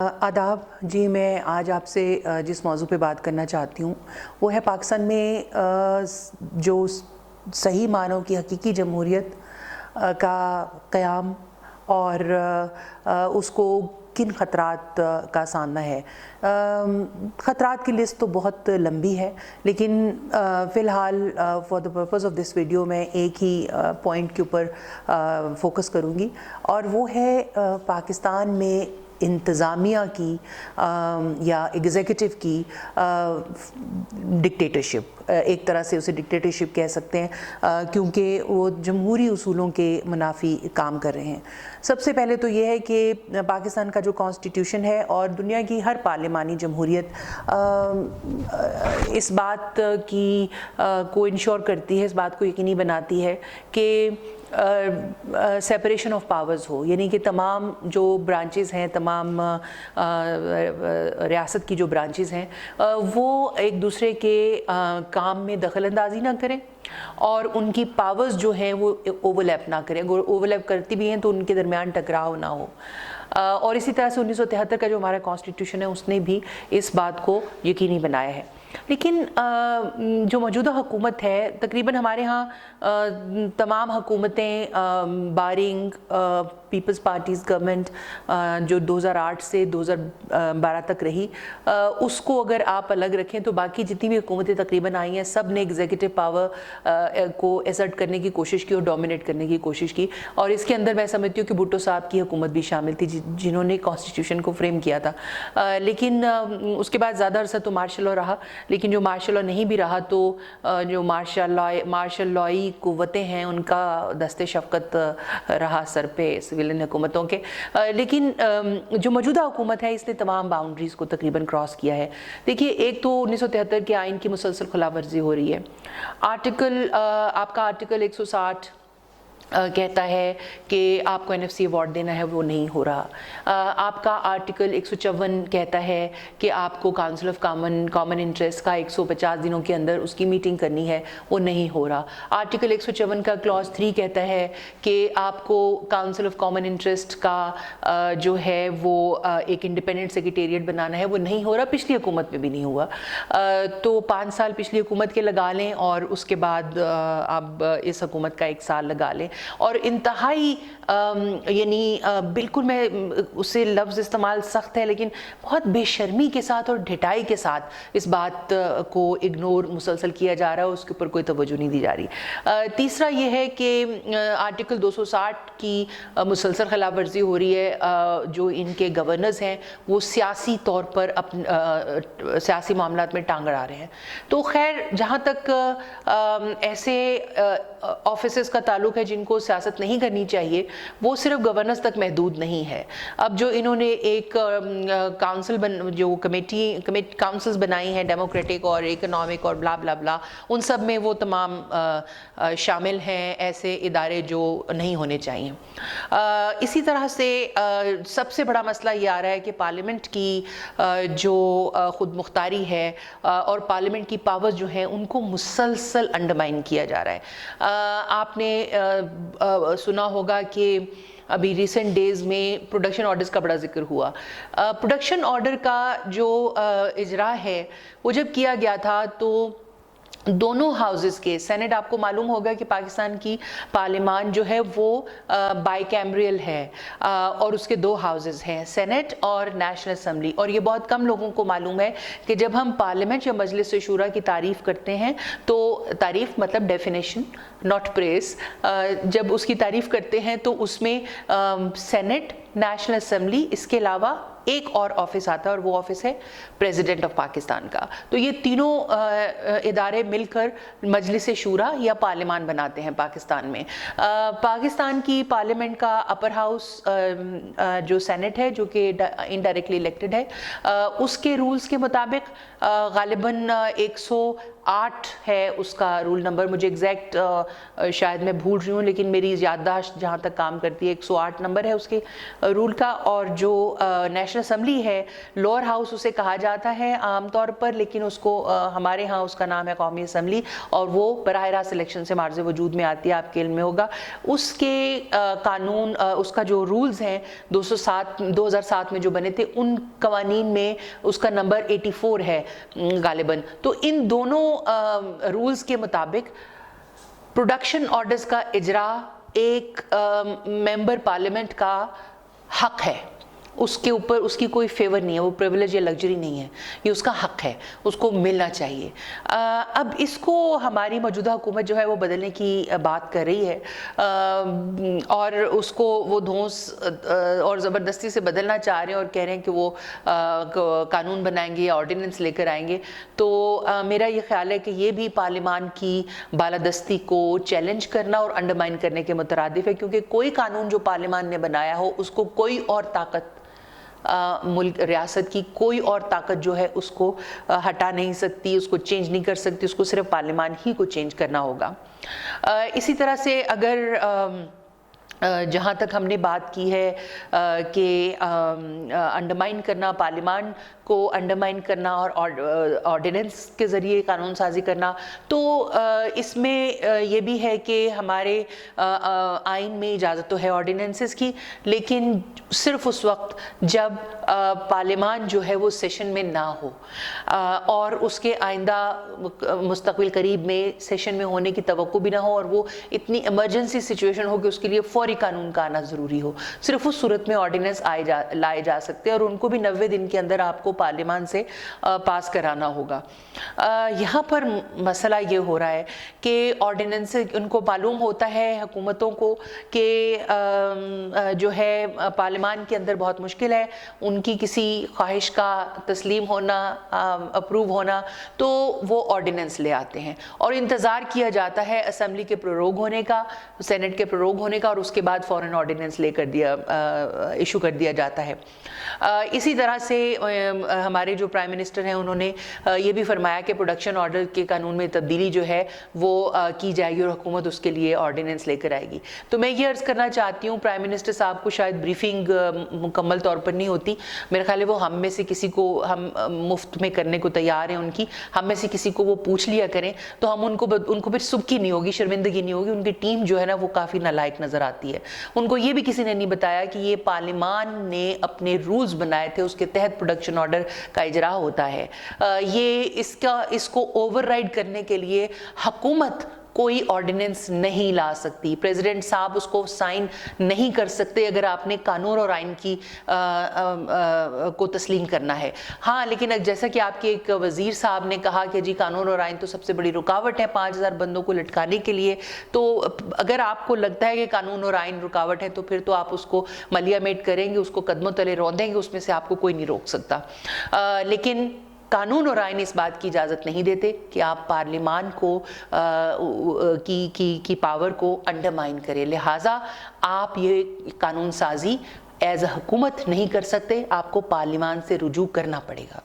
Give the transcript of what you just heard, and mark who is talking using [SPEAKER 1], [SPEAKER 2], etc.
[SPEAKER 1] आदाब जी, मैं आज आपसे जिस मौजू पे बात करना चाहती हूँ वो है पाकिस्तान में जो सही मानों की हकीकी जमहूरियत का क़याम और उसको किन ख़तरात का सामना है। ख़तरात की लिस्ट तो बहुत लंबी है, लेकिन फ़िलहाल for the purpose of this video मैं एक ही पॉइंट के ऊपर फोकस करूँगी, और वो है पाकिस्तान में इंतज़ामिया की या एग्ज़ेक्युटिव की डिक्टेटरशिप। एक तरह से उसे डिक्टेटरशिप कह सकते हैं, क्योंकि वो जमहूरी उसूलों के मुनाफी काम कर रहे हैं। सबसे पहले तो ये है कि पाकिस्तान का जो कॉन्स्टिट्यूशन है और दुनिया की हर पार्लिमानी जमहूरियत इस बात की को इंश्योर करती है, इस बात को यकीनी बनाती है कि सेपरेशन ऑफ पावर्स हो, यानी कि तमाम जो ब्रांचेस हैं, तमाम रियासत की जो ब्रांचेस हैं वो एक दूसरे के काम में दखल अंदाजी ना करें और उनकी पावर्स जो हैं वो ओवरलैप ना करें। अगर ओवरलैप करती भी हैं तो उनके दरमियान टकराव ना हो। और इसी तरह से 1973 का जो हमारा कॉन्स्टिट्यूशन है उसने भी इस बात को यकीनी बनाया है। लेकिन जो मौजूदा हुकूमत है, तकरीबन हमारे यहाँ तमाम हुकूमतें बारिंग पीपल्स पार्टीज़ गवर्नमेंट जो 2008 से 2012 तक रही, उसको अगर आप अलग रखें तो बाकी जितनी भी हुकूमतें तकरीबन आई हैं सब ने एग्जीक्यूटिव पावर को एसर्ट करने की कोशिश की और डोमिनेट करने की कोशिश की। और इसके अंदर मैं समझती हूँ कि भुट्टो साहब की हुकूमत भी शामिल थी जिन्होंने कॉन्स्टिट्यूशन को फ्रेम किया था। लेकिन उसके बाद ज़्यादा अरसा तो मार्शल लॉ रहा, लेकिन जो मार्शल लॉ नहीं भी रहा तो जो मार्शल लॉई कुव्वतें हैं उनका दस्ते शफ़क़त रहा सर पे सिविलियन हुकूमतों के। लेकिन जो मौजूदा हुकूमत है इसने तमाम बाउंड्रीज़ को तकरीबन क्रॉस किया है। देखिए, एक तो 1973 के आइन की मुसलसल खिलाफ वर्जी हो रही है। आपका आर्टिकल 160 कहता है कि आपको NFC अवार्ड देना है, वो नहीं हो रहा। आपका आर्टिकल 154 कहता है कि आपको काउंसिल ऑफ कॉमन इंटरेस्ट का 150 दिनों के अंदर उसकी मीटिंग करनी है, वो नहीं हो रहा। आर्टिकल 154 का क्लॉज 3 कहता है कि आपको काउंसिल ऑफ कॉमन इंटरेस्ट का जो है वो एक इंडिपेंडेंट सेक्रेटेरिएट बनाना है, वो नहीं हो रहा। पिछली हुकूमत में भी नहीं हुआ। तो 5 साल पिछली हुकूमत के लगा लें और उसके बाद अब इस हुकूमत का 1 साल लगा लें, और इंतहाई यानी बिल्कुल, मैं उससे लफ्ज़ इस्तेमाल सख्त है लेकिन बहुत बेशर्मी के साथ और ढिठाई के साथ इस बात को इग्नोर मुसलसल किया जा रहा है, उसके ऊपर कोई तवज्जो नहीं दी जा रही। तीसरा ये है कि आर्टिकल 260 की मुसलसल खिलाफ वर्जी हो रही है। जो इनके गवर्नर्स हैं वो सियासी तौर पर सियासी मामलात में टांग अड़ा रहे हैं। तो खैर, जहाँ तक ऐसे ऑफिसेस का ताल्लुक है जिनको सियासत नहीं करनी चाहिए, वो सिर्फ गवर्नर्स तक महदूद नहीं है। अब जो इन्होंने एक जो काउंसिल्स बनाई हैं, डेमोक्रेटिक और इकोनॉमिक और ब्ला ब्ला ब्ला, उन सब में वो तमाम शामिल हैं ऐसे इदारे जो नहीं होने चाहिए। इसी तरह से सबसे बड़ा मसला ये आ रहा है कि पार्लियामेंट की जो खुद मुख्तारी है और पार्लियामेंट की पावर्स जो हैं उनको मुसलसल अंडरमाइन किया जा रहा है। आपने सुना होगा कि अभी रिसेंट डेज़ में प्रोडक्शन ऑर्डर्स का बड़ा जिक्र हुआ। प्रोडक्शन ऑर्डर का जो इजरा है वो जब किया गया था तो दोनों हाउसेस के सेनेट, आपको मालूम होगा कि पाकिस्तान की पार्लियामान जो है वो बाइकैमरियल है और उसके 2 हाउसेस हैं, सेनेट और नेशनल असम्बली। और ये बहुत कम लोगों को मालूम है कि जब हम पार्लियामेंट या मजलिस शूरा की तारीफ़ करते हैं तो तारीफ़ मतलब डेफिनेशन नॉट प्रेस, जब उसकी तारीफ़ करते हैं तो उसमें सेनेट, नेशनल असम्बली, इसके अलावा एक और ऑफिस आता है और वो ऑफिस है प्रेसिडेंट ऑफ पाकिस्तान का। तो ये तीनों इदारे मिलकर मजलिस शूरा या पार्लियामान बनाते हैं पाकिस्तान में। पाकिस्तान की पार्लियामेंट का अपर हाउस जो सेनेट है, जो कि इनडायरेक्टली इलेक्टेड है, उसके रूल्स के मुताबिक गालिबन 108 है उसका रूल नंबर, मुझे एग्जैक्ट शायद मैं भूल रही हूँ लेकिन मेरी याददाश्त जहाँ तक काम करती है 108 नंबर है उसके रूल का। और जो नेशनल نیشنل اسمبلی ہے، لوور ہاؤس اسے کہا جاتا ہے عام طور پر، لیکن اس کو ہمارے ہاں اس کا نام ہے قومی اسمبلی، اور وہ براہ راست الیکشن سے معرض وجود میں آتی ہے، آپ کے علم میں ہوگا۔ اس کے قانون، اس کا جو رولز ہیں 2007 میں جو بنے تھے، ان قوانین میں اس کا نمبر 84 ہے غالباً۔ تو ان دونوں رولز کے مطابق پروڈکشن آرڈرز کا اجرا ایک ممبر پارلیمنٹ کا حق ہے، اس کے اوپر اس کی کوئی فیور نہیں ہے، وہ پریویلیج یا لگژری نہیں ہے، یہ اس کا حق ہے، اس کو ملنا چاہیے۔ اب اس کو ہماری موجودہ حکومت جو ہے وہ بدلنے کی بات کر رہی ہے، اور اس کو وہ دھونس اور زبردستی سے بدلنا چاہ رہے ہیں، اور کہہ رہے ہیں کہ وہ قانون بنائیں گے یا آرڈیننس لے کر آئیں گے۔ تو میرا یہ خیال ہے کہ یہ بھی پارلیمان کی بالادستی کو چیلنج کرنا اور انڈرمائن کرنے کے مترادف ہے، کیونکہ کوئی قانون جو پارلیمان نے بنایا ہو اس کو کوئی اور طاقت، ملک ریاست کی کوئی اور طاقت جو ہے اس کو ہٹا نہیں سکتی، اس کو چینج نہیں کر سکتی، اس کو صرف پارلیمان ہی کو چینج کرنا ہوگا۔ اسی طرح سے اگر جہاں تک ہم نے بات کی ہے کہ انڈرمائن کرنا، پارلیمان کو انڈرمائن کرنا اور آرڈیننس کے ذریعے قانون سازی کرنا، تو اس میں یہ بھی ہے کہ ہمارے آئین میں اجازت تو ہے آرڈیننسز کی، لیکن صرف اس وقت جب پارلیمان جو ہے وہ سیشن میں نہ ہو، اور اس کے آئندہ مستقبل قریب میں سیشن میں ہونے کی توقع بھی نہ ہو، اور وہ اتنی ایمرجنسی سچویشن ہو کہ اس کے لیے فوری قانون کا آنا ضروری ہو، صرف اس صورت میں آرڈیننس لائے جا سکتے ہیں، اور ان کو بھی 90 دن کے اندر آپ کو پارلیمان سے پاس کرانا ہوگا۔ یہاں پر مسئلہ یہ ہو رہا ہے کہ آرڈیننس، ان کو معلوم ہوتا ہے حکومتوں کو کہ جو ہے پارلیمان کے اندر بہت مشکل ہے ان کی کسی خواہش کا تسلیم ہونا، اپروو ہونا، تو وہ آرڈیننس لے آتے ہیں، اور انتظار کیا جاتا ہے اسمبلی کے پروروگ ہونے کا، سینٹ کے پروروگ ہونے کا، اور اس کے بعد فوراً آرڈیننس ایشو کر دیا جاتا ہے۔ اسی طرح سے ہمارے جو پرائم منسٹر ہیں انہوں نے یہ بھی فرمایا کہ پروڈکشن آرڈر کے قانون میں تبدیلی جو ہے وہ کی جائے گی، اور حکومت اس کے لیے آرڈیننس لے کر آئے گی۔ تو میں یہ عرض کرنا چاہتی ہوں، پرائم منسٹر صاحب کو شاید بریفنگ مکمل طور پر نہیں ہوتی، میرے خیال ہے وہ ہم میں سے کسی کو، ہم مفت میں کرنے کو تیار ہیں ان کی، ہم میں سے کسی کو وہ پوچھ لیا کریں تو ہم ان کو پھر سبکی نہیں ہوگی، شرمندگی نہیں ہوگی، ان کی ٹیم جو ہے نا وہ کافی نالائق نظر آتی ہے۔ ان کو یہ بھی کسی نے نہیں بتایا کہ یہ پارلیمان نے اپنے رولز بنائے تھے، اس کے تحت پروڈکشن آرڈر کا اجرا ہوتا ہے، یہ اس کو اوور رائڈ کرنے کے لیے حکومت کوئی آرڈیننس نہیں لا سکتی، پریزیڈنٹ صاحب اس کو سائن نہیں کر سکتے اگر آپ نے قانون اور آئین کی کو تسلیم کرنا ہے۔ ہاں، لیکن جیسا کہ آپ کے ایک وزیر صاحب نے کہا کہ جی قانون اور آئین تو سب سے بڑی رکاوٹ ہے 5000 بندوں کو لٹکانے کے لیے، تو اگر آپ کو لگتا ہے کہ قانون اور آئین رکاوٹ ہے تو پھر تو آپ اس کو ملیا میٹ کریں گے، اس کو قدموں تلے روندیں گے، اس میں سے آپ کو کوئی نہیں روک سکتا۔ لیکن قانون اور آئین اس بات کی اجازت نہیں دیتے کہ آپ پارلیمان کو کی پاور کو انڈرمائن کریں، لہٰذا آپ یہ قانون سازی ایز اے حکومت نہیں کر سکتے، آپ کو پارلیمان سے رجوع کرنا پڑے گا۔